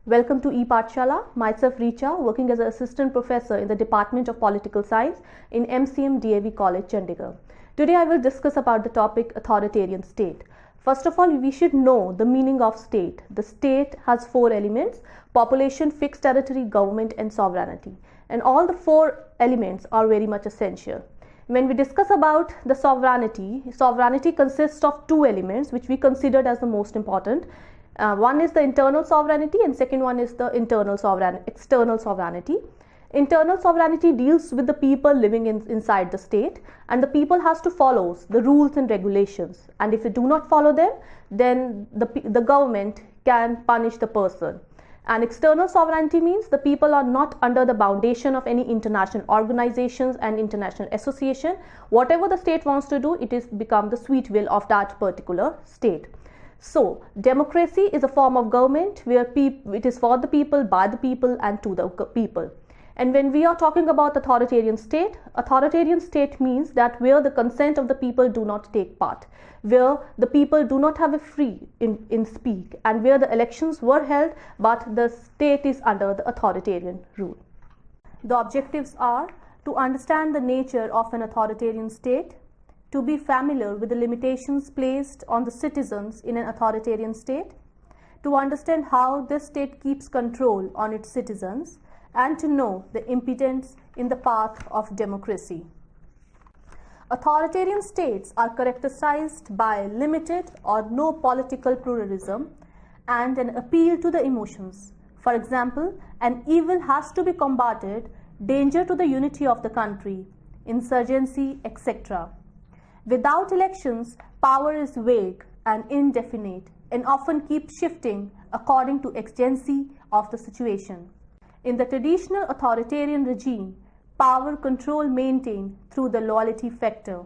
Welcome to ePathshala. Myself Richa, working as an assistant professor in the Department of Political Science in MCM DAV College, Chandigarh. Today I will discuss about the topic authoritarian state. First of all, we should know the meaning of state. The state has four elements: population, fixed territory, government and sovereignty. And all the four elements are very much essential. When we discuss about the sovereignty consists of two elements which we considered as the most important. One is the internal sovereignty and second one is the external sovereignty. Internal sovereignty deals with the people living inside the state, and the people has to follow the rules and regulations, and if they do not follow them, then the government can punish the person. And external sovereignty means the people are not under the foundation of any international organizations and international association. Whatever the state wants to do, it is become the sweet will of that particular state. So, democracy is a form of government where it is for the people, by the people and to the people. And when we are talking about authoritarian state means that where the consent of the people do not take part, where the people do not have a free in speak, and where the elections were held but the state is under the authoritarian rule. The objectives are to understand the nature of an authoritarian state, to be familiar with the limitations placed on the citizens in an authoritarian state, to understand how this state keeps control on its citizens, and to know the impediments in the path of democracy. Authoritarian states are characterized by limited or no political pluralism and an appeal to the emotions. For example, an evil has to be combated, danger to the unity of the country, insurgency, etc. Without elections, power is vague and indefinite and often keeps shifting according to exigency of the situation. In the traditional authoritarian regime, power control maintained through the loyalty factor.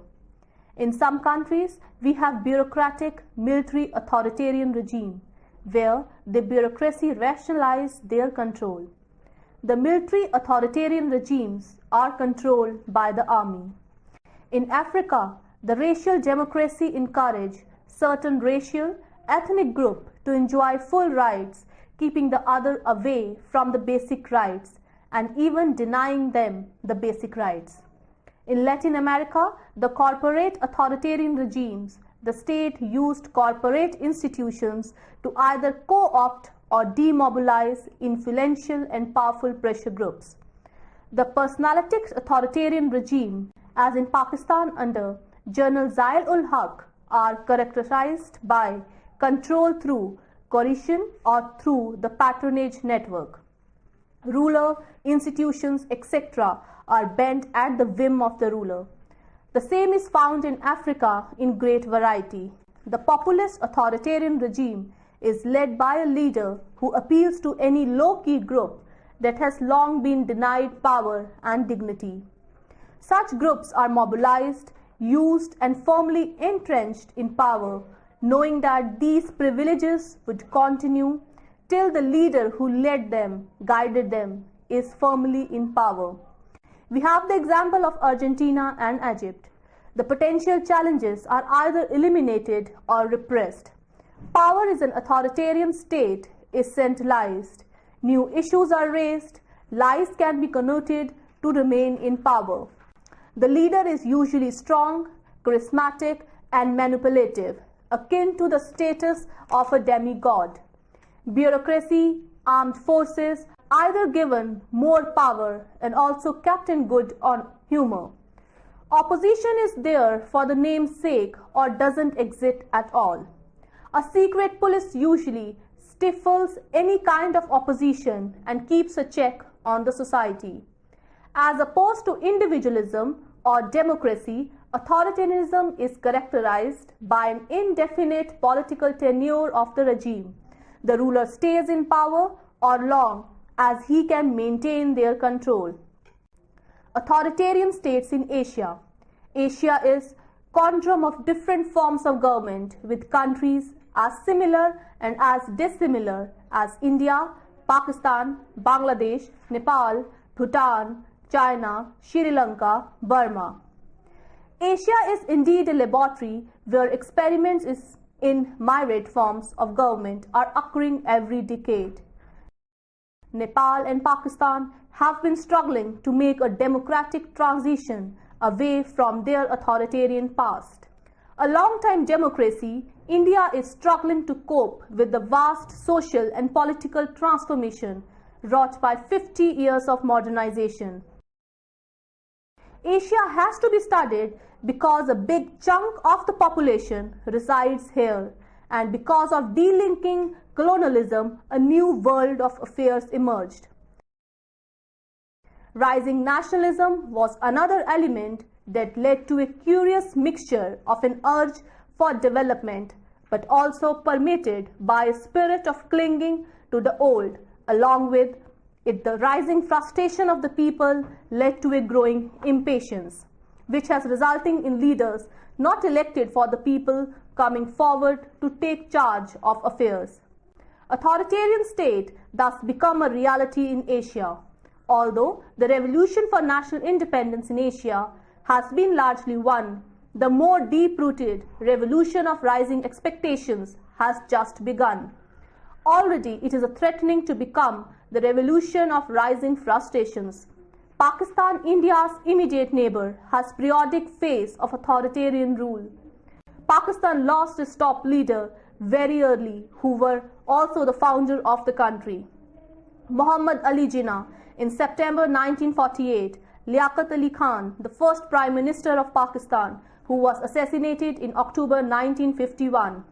In some countries, we have bureaucratic military authoritarian regime where the bureaucracy rationalizes their control. The military authoritarian regimes are controlled by the army. In Africa, the racial democracy encourages certain racial, ethnic groups to enjoy full rights, keeping the other away from the basic rights and even denying them the basic rights. In Latin America, the corporate authoritarian regimes, the state used corporate institutions to either co-opt or demobilize influential and powerful pressure groups. The personalistic authoritarian regime, as in Pakistan under General Zia-ul-Haq, are characterized by control through coercion or through the patronage network. Ruler, institutions, etc. are bent at the whim of the ruler. The same is found in Africa in great variety. The populist authoritarian regime is led by a leader who appeals to any low-key group that has long been denied power and dignity. Such groups are mobilized, used and firmly entrenched in power, knowing that these privileges would continue till the leader who led them, guided them, is firmly in power. We have the example of Argentina and Egypt. The potential challenges are either eliminated or repressed. Power in an authoritarian state is centralized. New issues are raised. Lies can be connoted to remain in power. The leader is usually strong, charismatic, and manipulative, akin to the status of a demigod. Bureaucracy, armed forces, either given more power and also kept in good on humor. Opposition is there for the name's sake or doesn't exist at all. A secret police usually stifles any kind of opposition and keeps a check on the society. As opposed to individualism or democracy, authoritarianism is characterized by an indefinite political tenure of the regime. The ruler stays in power or long as he can maintain their control. Authoritarian states in Asia. Asia is conundrum of different forms of government with countries as similar and as dissimilar as India, Pakistan, Bangladesh, Nepal, Bhutan, China, Sri Lanka, Burma. Asia is indeed a laboratory where experiments in myriad forms of government are occurring every decade. Nepal and Pakistan have been struggling to make a democratic transition away from their authoritarian past. A long-time democracy, India is struggling to cope with the vast social and political transformation wrought by 50 years of modernization. Asia has to be studied because a big chunk of the population resides here, and because of delinking colonialism, a new world of affairs emerged. Rising nationalism was another element that led to a curious mixture of an urge for development, but also permeated by a spirit of clinging to the old. Along with it, the rising frustration of the people led to a growing impatience, which has resulting in leaders not elected for the people coming forward to take charge of affairs. Authoritarian state thus become a reality in Asia. Although the revolution for national independence in Asia has been largely won, the more deep-rooted revolution of rising expectations has just begun. Already it is threatening to become the revolution of rising frustrations. Pakistan, India's immediate neighbor, has periodic phase of authoritarian rule. Pakistan lost its top leader very early, who were also the founder of the country. Muhammad Ali Jinnah in September 1948, Liaquat Ali Khan, the first Prime Minister of Pakistan, who was assassinated in October 1951.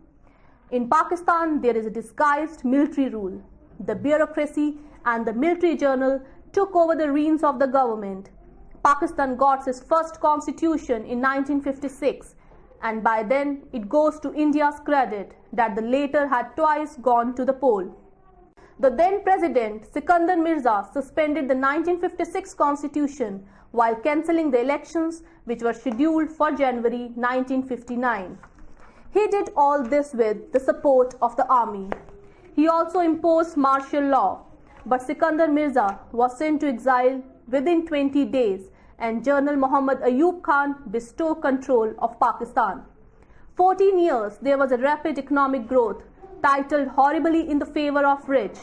In Pakistan, there is a disguised military rule. The bureaucracy and the military journal took over the reins of the government. Pakistan got its first constitution in 1956, and by then it goes to India's credit that the latter had twice gone to the poll. The then President Sikandar Mirza suspended the 1956 constitution while cancelling the elections which were scheduled for January 1959. He did all this with the support of the army. He also imposed martial law, but Sikandar Mirza was sent to exile within 20 days, and General Muhammad Ayub Khan bestowed control of Pakistan. 14 years there was a rapid economic growth, titled horribly in the favor of rich.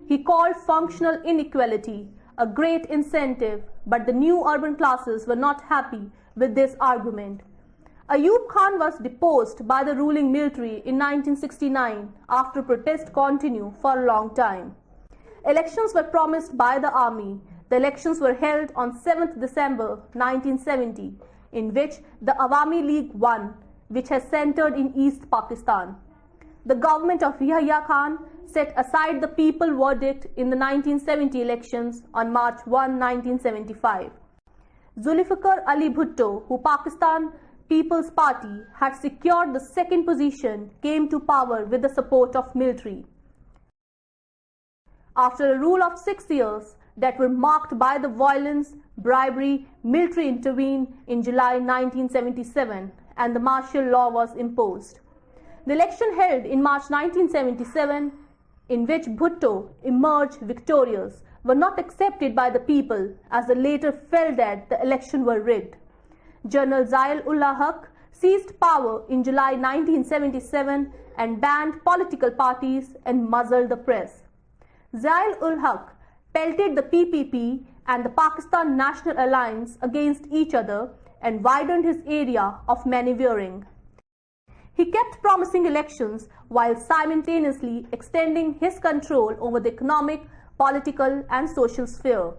He called functional inequality a great incentive, but the new urban classes were not happy with this argument. Ayub Khan was deposed by the ruling military in 1969 after protests continued for a long time. Elections were promised by the army. The elections were held on 7th December 1970, in which the Awami League won, which has centered in East Pakistan. The government of Yahya Khan set aside the people verdict in the 1970 elections on March 1, 1975. Zulfikar Ali Bhutto, who Pakistan People's Party had secured the second position, came to power with the support of military. After a rule of 6 years that were marked by the violence, bribery, military intervened in July 1977 and the martial law was imposed. The election held in March 1977, in which Bhutto emerged victorious, were not accepted by the people, as the latter felt that the election were rigged. General Zia-ul Haq seized power in July 1977 and banned political parties and muzzled the press. Zia-ul Haq pelted the PPP and the Pakistan National Alliance against each other and widened his area of maneuvering. He kept promising elections while simultaneously extending his control over the economic, political and social sphere.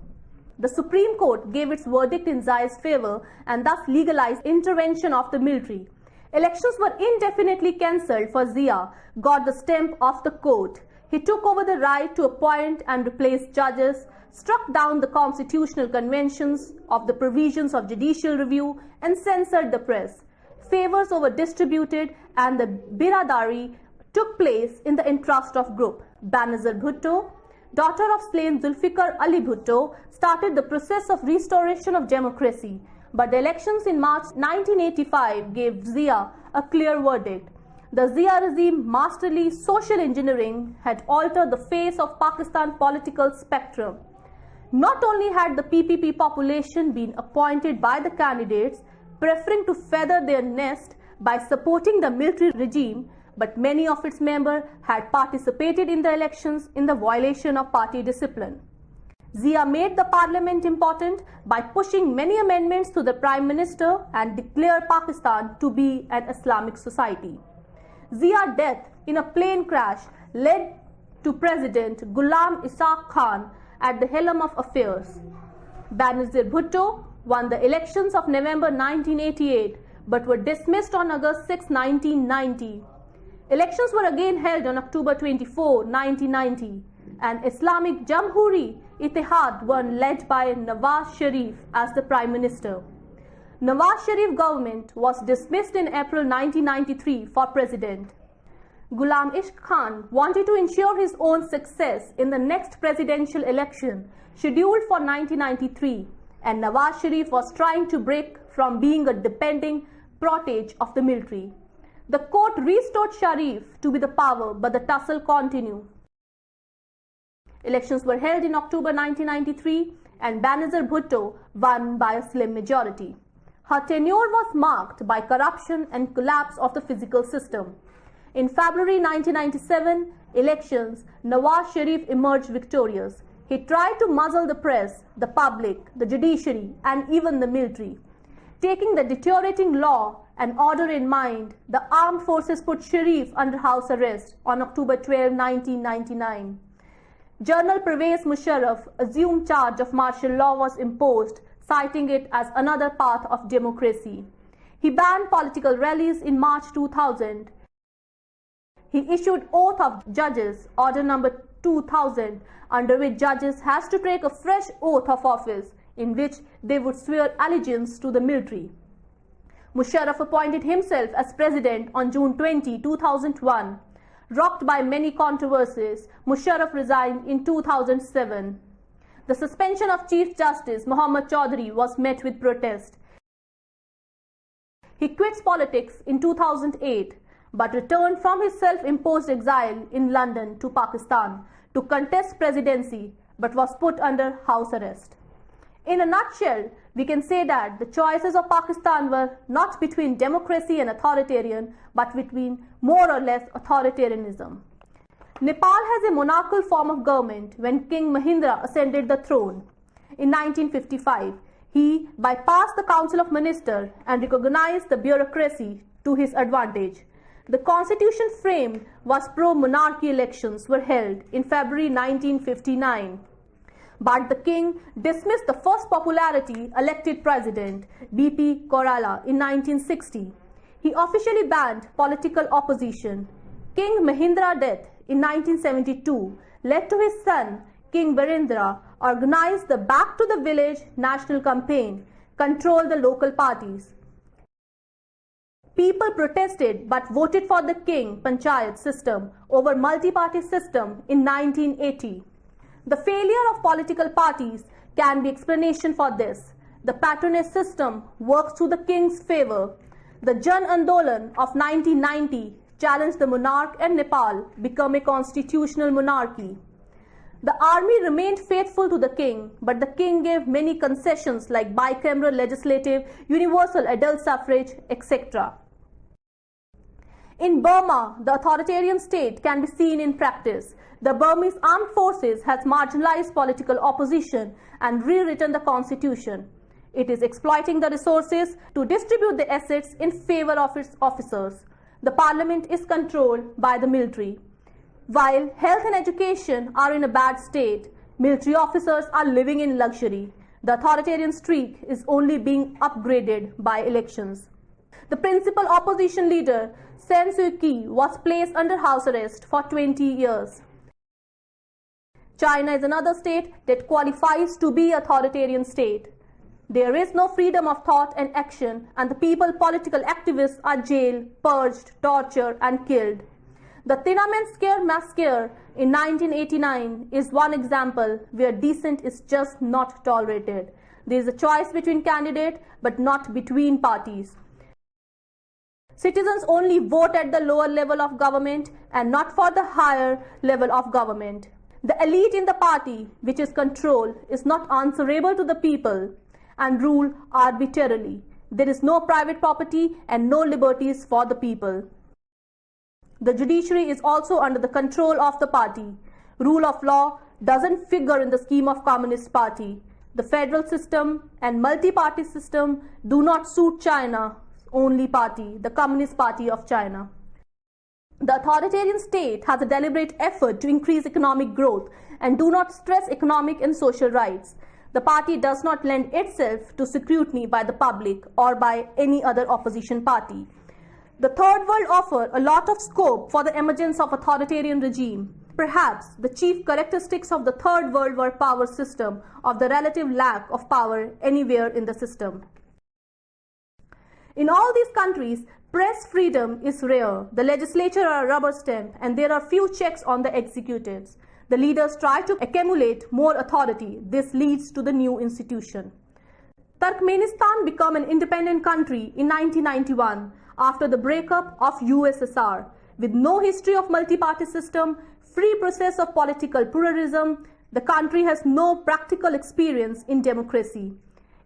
The Supreme Court gave its verdict in Zia's favor and thus legalized intervention of the military. Elections were indefinitely cancelled for Zia got the stamp of the court. He took over the right to appoint and replace judges, struck down the constitutional conventions of the provisions of judicial review and censored the press. Favors were distributed and the biradari took place in the interest of group. Benazir Bhutto, daughter of slain Zulfikar Ali Bhutto, started the process of restoration of democracy, but the elections in March 1985 gave Zia a clear verdict. The Zia regime masterly social engineering had altered the face of Pakistan political spectrum. Not only had the PPP population been appointed by the candidates, preferring to feather their nest by supporting the military regime, but many of its members had participated in the elections in the violation of party discipline. Zia made the parliament important by pushing many amendments to the Prime Minister and declared Pakistan to be an Islamic society. Zia's death in a plane crash led to President Ghulam Ishaq Khan at the helm of affairs. Benazir Bhutto won the elections of November 1988 but were dismissed on August 6, 1990. Elections were again held on October 24, 1990, and Islamic Jamhuri Ittihad won, led by Nawaz Sharif as the Prime Minister. Nawaz Sharif government was dismissed in April 1993 for president. Ghulam Ishaq Khan wanted to ensure his own success in the next presidential election scheduled for 1993, and Nawaz Sharif was trying to break from being a depending protege of the military. The court restored Sharif to be the power, but the tussle continued. Elections were held in October 1993 and Benazir Bhutto won by a slim majority. Her tenure was marked by corruption and collapse of the physical system. In February 1997 elections, Nawaz Sharif emerged victorious. He tried to muzzle the press, the public, the judiciary, and even the military. Taking the deteriorating law and order in mind, the armed forces put Sharif under house arrest on October 12, 1999. General Pervez Musharraf assumed charge of martial law was imposed, citing it as another path of democracy. He banned political rallies in March 2000. He issued Oath of Judges, Order number 2000, under which judges has to take a fresh oath of office in which they would swear allegiance to the military. Musharraf appointed himself as president on June 20, 2001. Rocked by many controversies, Musharraf resigned in 2007. The suspension of Chief Justice Mohammad Chaudhary was met with protest. He quits politics in 2008 but returned from his self-imposed exile in London to Pakistan to contest presidency but was put under house arrest. In a nutshell, we can say that the choices of Pakistan were not between democracy and authoritarian, but between more or less authoritarianism. Nepal has a monarchical form of government when King Mahendra ascended the throne. In 1955, he bypassed the Council of Ministers and recognized the bureaucracy to his advantage. The constitution framed was pro-monarchy. Elections were held in February 1959. But the king dismissed the first popularity elected president, B.P. Koirala, in 1960. He officially banned political opposition. King Mahendra's death in 1972 led to his son, King Birendra, organize the Back to the Village national campaign, control the local parties. People protested but voted for the king panchayat system over multi-party system in 1980. The failure of political parties can be explanation for this. The patronage system works to the king's favor. The Jan Andolan of 1990 challenged the monarch and Nepal become a constitutional monarchy. The army remained faithful to the king, but the king gave many concessions like bicameral legislative, universal adult suffrage, etc. In Burma, the authoritarian state can be seen in practice. The Burmese armed forces has marginalized political opposition and rewritten the constitution. It is exploiting the resources to distribute the assets in favor of its officers. The parliament is controlled by the military. While health and education are in a bad state, military officers are living in luxury. The authoritarian streak is only being upgraded by elections. The principal opposition leader, San Suu Kyi, was placed under house arrest for 20 years. China is another state that qualifies to be an authoritarian state. There is no freedom of thought and action, and the political activists are jailed, purged, tortured, and killed. The Tiananmen Square massacre in 1989 is one example where dissent is just not tolerated. There is a choice between candidates, but not between parties. Citizens only vote at the lower level of government and not for the higher level of government. The elite in the party, which is controlled, is not answerable to the people and rule arbitrarily. There is no private property and no liberties for the people. The judiciary is also under the control of the party. Rule of law doesn't figure in the scheme of Communist Party. The federal system and multi-party system do not suit China's only party, the Communist Party of China. The authoritarian state has a deliberate effort to increase economic growth and do not stress economic and social rights. The party does not lend itself to scrutiny by the public or by any other opposition party. The Third World offers a lot of scope for the emergence of authoritarian regime. Perhaps the chief characteristics of the Third World War power system of the relative lack of power anywhere in the system. In all these countries, press freedom is rare. The legislature are a rubber stamp and there are few checks on the executives. The leaders try to accumulate more authority. This leads to the new institution. Turkmenistan became an independent country in 1991 after the breakup of USSR. With no history of multi-party system, free process of political pluralism, the country has no practical experience in democracy.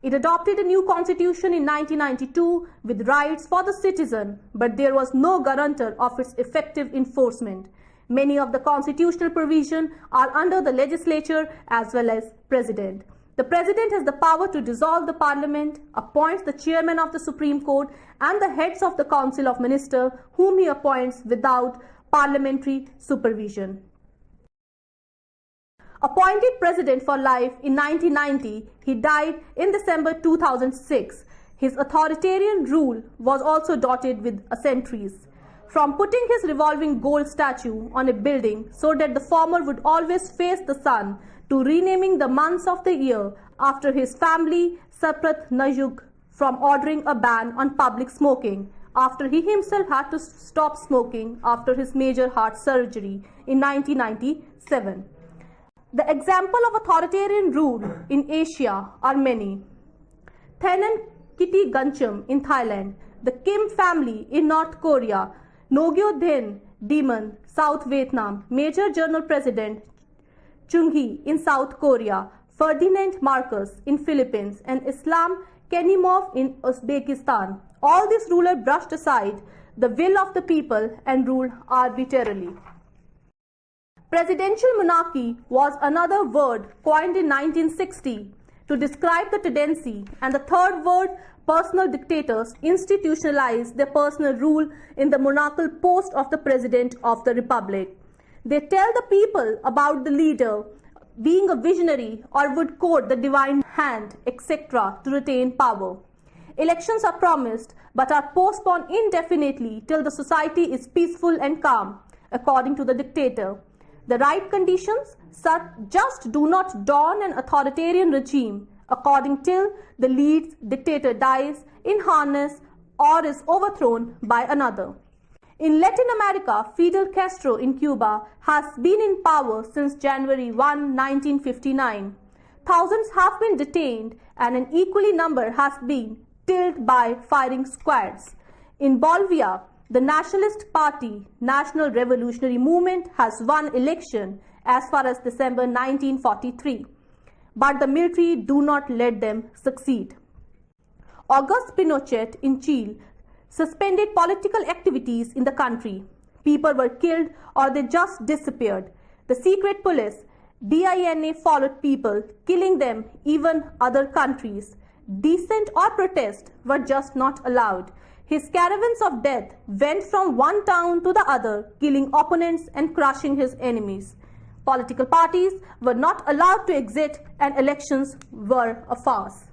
It adopted a new constitution in 1992 with rights for the citizen, but there was no guarantor of its effective enforcement. Many of the constitutional provisions are under the legislature as well as president. The president has the power to dissolve the parliament, appoints the chairman of the Supreme Court and the heads of the Council of Ministers, whom he appoints without parliamentary supervision. Appointed president for life in 1990, he died in December 2006. His authoritarian rule was also dotted with eccentricities. From putting his revolving gold statue on a building so that the former would always face the sun, to renaming the months of the year after his family, Saprat Najuk, from ordering a ban on public smoking, after he himself had to stop smoking after his major heart surgery in 1997. The example of authoritarian rule in Asia are many. Thenan Kitty Gancham in Thailand, the Kim family in North Korea, Nogyo Dhen Demon, South Vietnam, Major General President Chung Hee in South Korea, Ferdinand Marcos in Philippines, and Islam Karimov in Uzbekistan. All these rulers brushed aside the will of the people and ruled arbitrarily. Presidential monarchy was another word coined in 1960 to describe the tendency, and the third word, personal dictators, institutionalize their personal rule in the monarchical post of the President of the Republic. They tell the people about the leader being a visionary or would quote the divine hand, etc. to retain power. Elections are promised but are postponed indefinitely till the society is peaceful and calm, according to the dictator. The right conditions just do not dawn an authoritarian regime, according till the lead dictator dies in harness or is overthrown by another. In Latin America, Fidel Castro in Cuba has been in power since January 1, 1959. Thousands have been detained and an equally number has been killed by firing squads. In Bolivia, the Nationalist Party, National Revolutionary Movement, has won election as far as December 1943. But the military do not let them succeed. Auguste Pinochet in Chile suspended political activities in the country. People were killed or they just disappeared. The secret police, DINA, followed people, killing them, even other countries. Dissent or protest were just not allowed. His caravans of death went from one town to the other, killing opponents and crushing his enemies. Political parties were not allowed to exit and elections were a farce.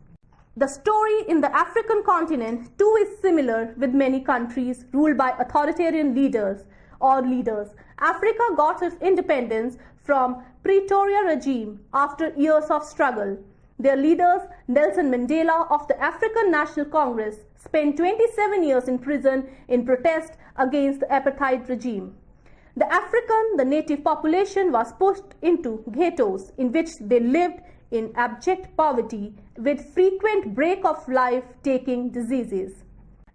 The story in the African continent too is similar with many countries ruled by authoritarian leaders or leaders. Africa got its independence from Pretoria regime after years of struggle. Their leaders, Nelson Mandela of the African National Congress, spent 27 years in prison in protest against the apartheid regime. The native population was pushed into ghettos in which they lived in abject poverty with frequent break of life-taking diseases.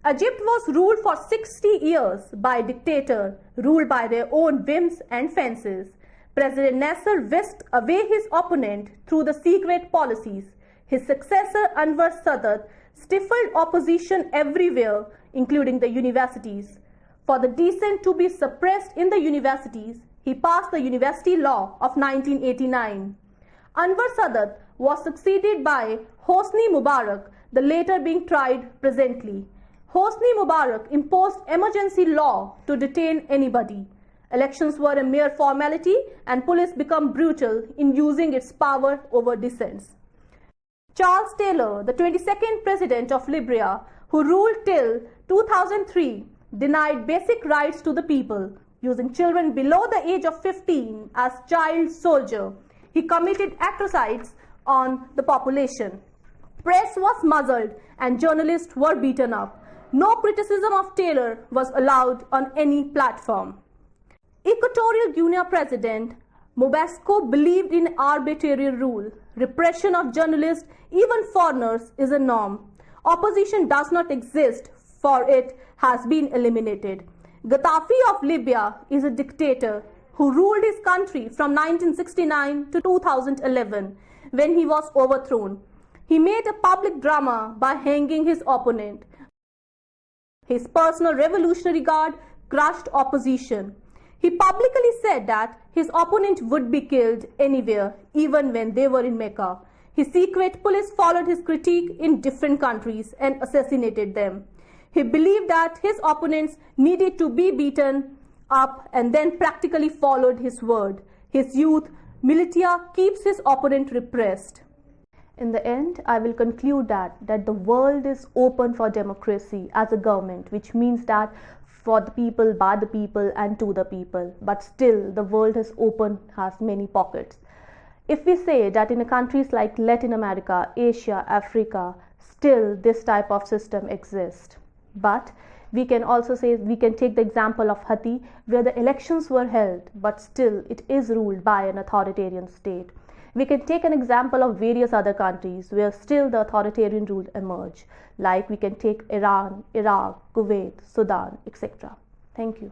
Egypt was ruled for 60 years by a dictator ruled by their own whims and fancies. President Nasser whisked away his opponent through the secret policies. His successor Anwar Sadat stifled opposition everywhere, including the universities. for the dissent to be suppressed in the universities, he passed the University Law of 1989. Anwar Sadat was succeeded by Hosni Mubarak, the latter being tried presently. Hosni Mubarak imposed emergency law to detain anybody. Elections were a mere formality and police became brutal in using its power over dissents. Charles Taylor, the 22nd president of Libya, who ruled till 2003, denied basic rights to the people, using children below the age of 15 as child soldiers. He committed atrocities on the population. Press was muzzled and journalists were beaten up. No criticism of Taylor was allowed on any platform. Equatorial Guinea President Mobasco believed in arbitrary rule. Repression of journalists, even foreigners, is a norm. Opposition does not exist, for it has been eliminated. Gaddafi of Libya is a dictator who ruled his country from 1969 to 2011 when he was overthrown. He made a public drama by hanging his opponent. His personal revolutionary guard crushed opposition. He publicly said that his opponent would be killed anywhere, even when they were in Mecca. His secret police followed his critique in different countries and assassinated them. He believed that his opponents needed to be beaten up and then practically followed his word. His youth militia keeps his opponent repressed. In the end, I will conclude that the world is open for democracy as a government, which means that for the people, by the people, and to the people. But still, the world is open, has many pockets. If we say that in countries like Latin America, Asia, Africa, still this type of system exists. But we can also say, we can take the example of Haiti, where the elections were held, but still it is ruled by an authoritarian state. We can take an example of various other countries where still the authoritarian rule emerge, like we can take Iran, Iraq, Kuwait, Sudan, etc. Thank you.